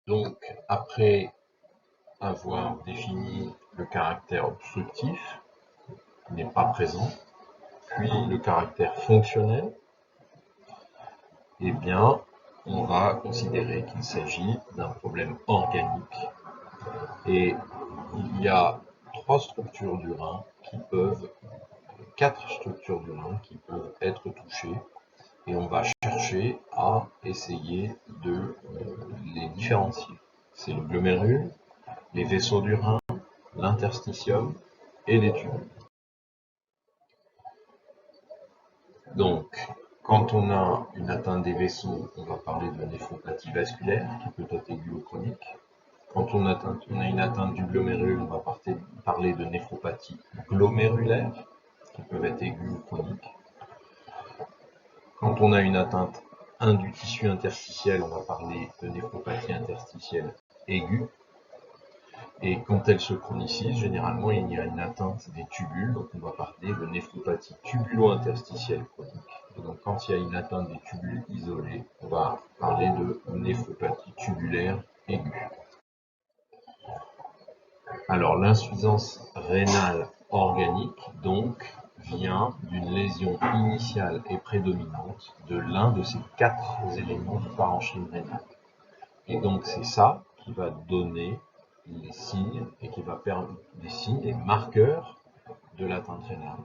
Donc, après avoir défini le caractère obstructif, qui n'est pas présent, puis le caractère fonctionnel, eh bien, on va considérer qu'il s'agit d'un problème organique. Et il y a quatre structures du rein qui peuvent être touchées, et on va chercher à essayer de les différencier. C'est le glomérule, les vaisseaux du rein, l'interstitium et les tubules. Donc, quand on a une atteinte des vaisseaux, on va parler de néphropathie vasculaire, qui peut être aiguë ou chronique. Quand on a une atteinte du glomérule, on va parler de néphropathie glomérulaire, qui peut être aiguë ou chronique. Quand on a une atteinte du tissu interstitiel, on va parler de néphropathie interstitielle aiguë. Et quand elle se chronicise, généralement, il y a une atteinte des tubules, donc on va parler de néphropathie tubulo-interstitielle chronique. Et donc quand il y a une atteinte des tubules isolés, on va parler de néphropathie tubulaire aiguë. Alors l'insuffisance rénale organique, donc, vient d'une lésion initiale et prédominante de l'un de ces quatre éléments du parenchyme rénal. Et donc c'est ça qui va donner les signes et qui va permettre des signes, des marqueurs de l'atteinte rénale.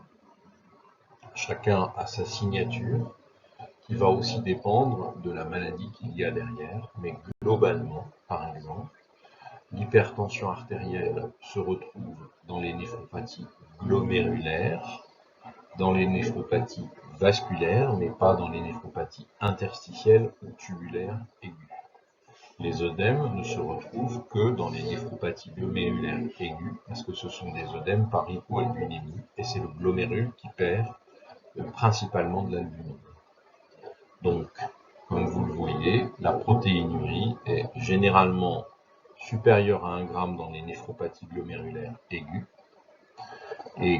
Chacun a sa signature qui va aussi dépendre de la maladie qu'il y a derrière, mais globalement, par exemple, l'hypertension artérielle se retrouve dans les néphropathies glomérulaires, dans les néphropathies vasculaires, mais pas dans les néphropathies interstitielles ou tubulaires aiguës. Les œdèmes ne se retrouvent que dans les néphropathies glomérulaires aiguës, parce que ce sont des œdèmes par hypoalbuminémie, et c'est le glomérule qui perd principalement de l'albumine. Donc, comme vous le voyez, la protéinurie est généralement supérieure à 1 g dans les néphropathies glomérulaires aiguës, et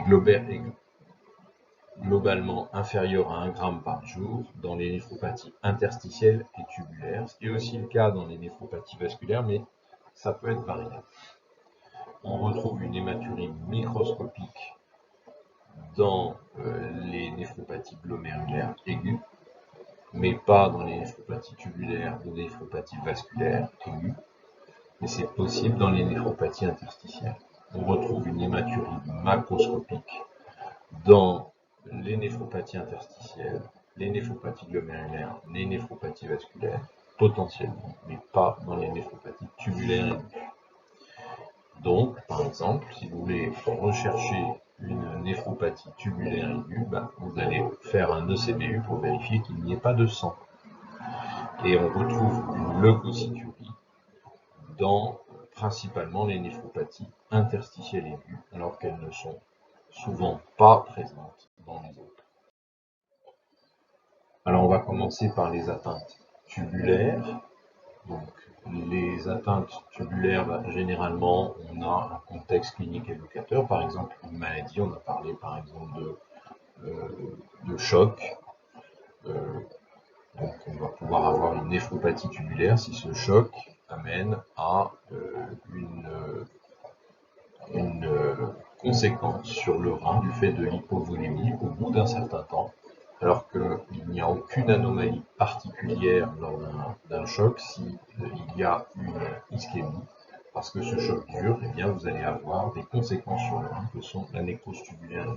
globalement inférieure à 1 g par jour dans les néphropathies interstitielles et tubulaires, ce qui est aussi le cas dans les néphropathies vasculaires, mais ça peut être variable. On retrouve une hématurie microscopique dans les néphropathies glomérulaires aiguës, mais pas dans les néphropathies tubulaires ou les néphropathies vasculaires aiguës, mais c'est possible dans les néphropathies interstitielles. On retrouve une hématurie macroscopique dans les néphropathies interstitielles, les néphropathies glomérulaires, les néphropathies vasculaires, potentiellement, mais pas dans les néphropathies tubulaires aiguës. Donc, par exemple, si vous voulez rechercher une néphropathie tubulaire aiguë, vous allez faire un ECBU pour vérifier qu'il n'y ait pas de sang. Et on retrouve une leucocyturie dans principalement les néphropathies interstitielles aiguës, alors qu'elles ne sont souvent pas présentes dans les autres. Alors on va commencer par les atteintes tubulaires. Donc les atteintes tubulaires, généralement on a un contexte clinique évocateur, par exemple une maladie, on a parlé par exemple de choc. Donc on va pouvoir avoir une néphropathie tubulaire si ce choc amène à une conséquence sur le rein du fait de l'hypovolémie au bout d'un certain temps, alors qu'il n'y a aucune anomalie particulière lors d'un choc s'il y a une ischémie, parce que ce choc dure, eh bien vous allez avoir des conséquences sur le rein que sont la nécrose tubulaire.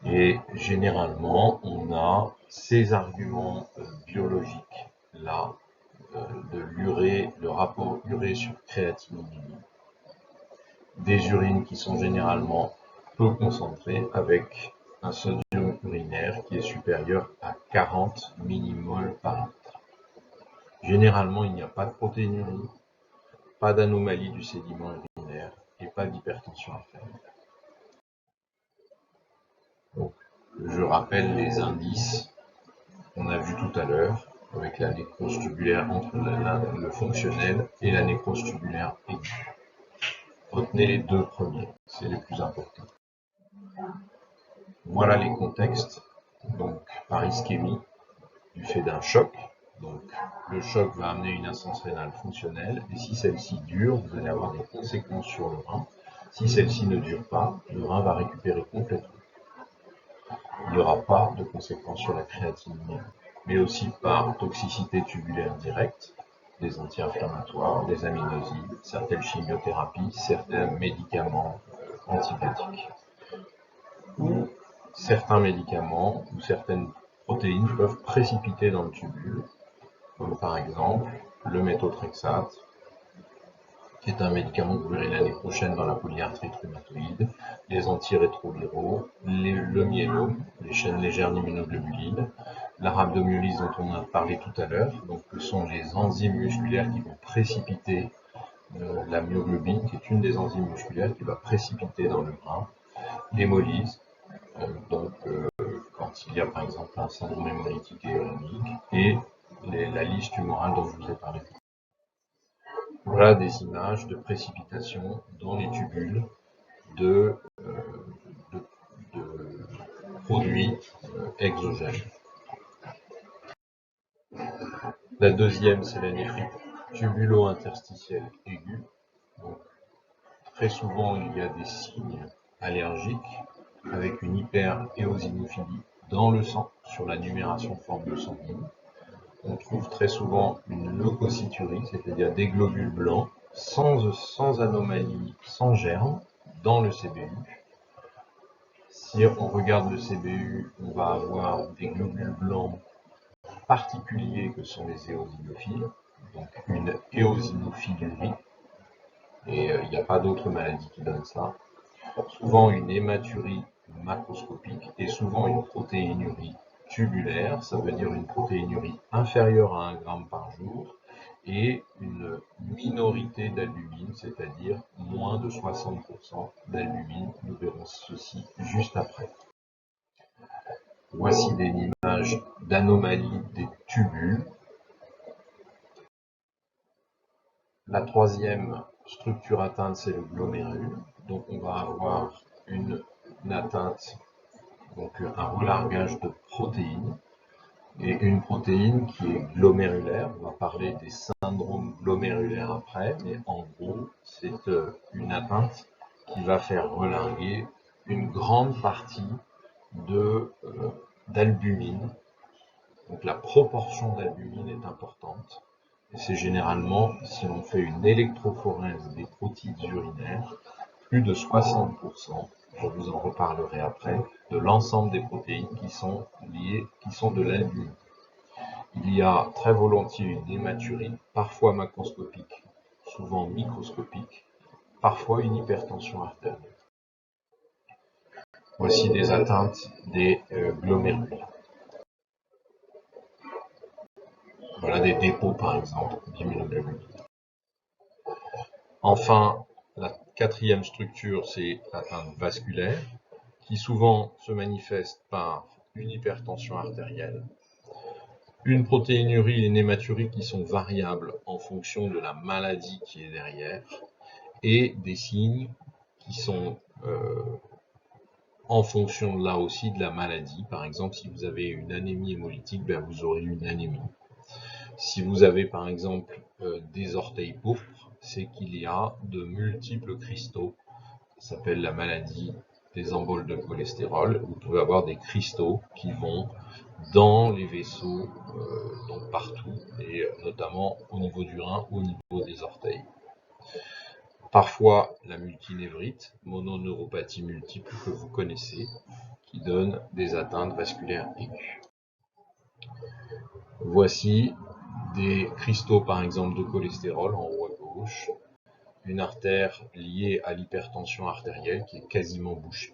Et généralement, on a ces arguments biologiques là, de l'urée, le rapport urée sur créatininémie, des urines qui sont généralement peu concentrées avec un sodium urinaire qui est supérieur à 40 millimoles par litre. Généralement, il n'y a pas de protéinurie, pas d'anomalie du sédiment urinaire et pas d'hypertension artérielle. Donc, je rappelle les indices qu'on a vus tout à l'heure avec la nécrose tubulaire entre le fonctionnel et la nécrose tubulaire aiguë. Retenez les deux premiers, c'est les plus importants. Voilà les contextes, donc par ischémie du fait d'un choc, Donc, le choc va amener une insuffisance rénale fonctionnelle, et si celle-ci dure, vous allez avoir des conséquences sur le rein. Si celle-ci ne dure pas, le rein va récupérer complètement. Il n'y aura pas de conséquences sur la créatinine, mais aussi par toxicité tubulaire directe, des anti-inflammatoires, des aminosides, certaines chimiothérapies, certains médicaments antibiotiques. Ou certains médicaments ou certaines protéines peuvent précipiter dans le tubule, comme par exemple le méthotrexate, qui est un médicament que vous verrez l'année prochaine dans la polyarthrite rhumatoïde, les antirétroviraux, le myélome, les chaînes légères d'immunoglobulines, la rhabdomyolyse dont on a parlé tout à l'heure, donc ce sont les enzymes musculaires qui vont précipiter la myoglobine, qui est une des enzymes musculaires qui va précipiter dans le rein, l'hémolyse, quand il y a par exemple un syndrome hémolytique et urémique, et la lyse tumorale dont je vous ai parlé. Voilà des images de précipitation dans les tubules de produits exogènes. La deuxième, c'est la néphrite tubulo-interstitielle aiguë. Donc, très souvent, il y a des signes allergiques avec une hyperéosinophilie dans le sang, sur la numération formule sanguine. On trouve très souvent une leucocyturie, c'est-à-dire des globules blancs, sans anomalie, sans germe, dans le CBU. Si on regarde le CBU, on va avoir des globules blancs particuliers que sont les éosinophiles, donc une éosinophilurie, et il n'y a pas d'autre maladie qui donne ça. Souvent une hématurie macroscopique et souvent une protéinurie tubulaire, ça veut dire une protéinurie inférieure à 1 gramme par jour, et une minorité d'albumine, c'est-à-dire moins de 60% d'albumine. Nous verrons ceci juste après. Voici des images d'anomalies des tubules. La troisième structure atteinte, c'est le glomérule. Donc on va avoir une atteinte, donc un relargage de protéines, et une protéine qui est glomérulaire. On va parler des syndromes glomérulaires après, mais en gros, c'est une atteinte qui va faire relarguer une grande partie d'albumine. Donc la proportion d'albumine est importante. Et c'est généralement, si on fait une électrophorèse des protides urinaires, plus de 60%, je vous en reparlerai après, de l'ensemble des protéines qui sont liées, qui sont de l'albumine. Il y a très volontiers une hématurie, parfois macroscopique, souvent microscopique, parfois une hypertension artérielle. Voici des atteintes des glomérules. Voilà des dépôts, par exemple, d'immunoglobulines. Enfin, la quatrième structure, c'est l'atteinte vasculaire, qui souvent se manifeste par une hypertension artérielle, une protéinurie et une hématurie qui sont variables en fonction de la maladie qui est derrière, et des signes qui sont en fonction là aussi de la maladie. Par exemple, si vous avez une anémie hémolytique, ben vous aurez une anémie. Si vous avez par exemple des orteils pourpres, c'est qu'il y a de multiples cristaux. Ça s'appelle la maladie des emboles de cholestérol. Vous pouvez avoir des cristaux qui vont dans les vaisseaux, donc partout, et notamment au niveau du rein, au niveau des orteils. Parfois la multinévrite, mononeuropathie multiple que vous connaissez, qui donne des atteintes vasculaires aiguës. Voici des cristaux par exemple de cholestérol en haut à gauche, une artère liée à l'hypertension artérielle qui est quasiment bouchée.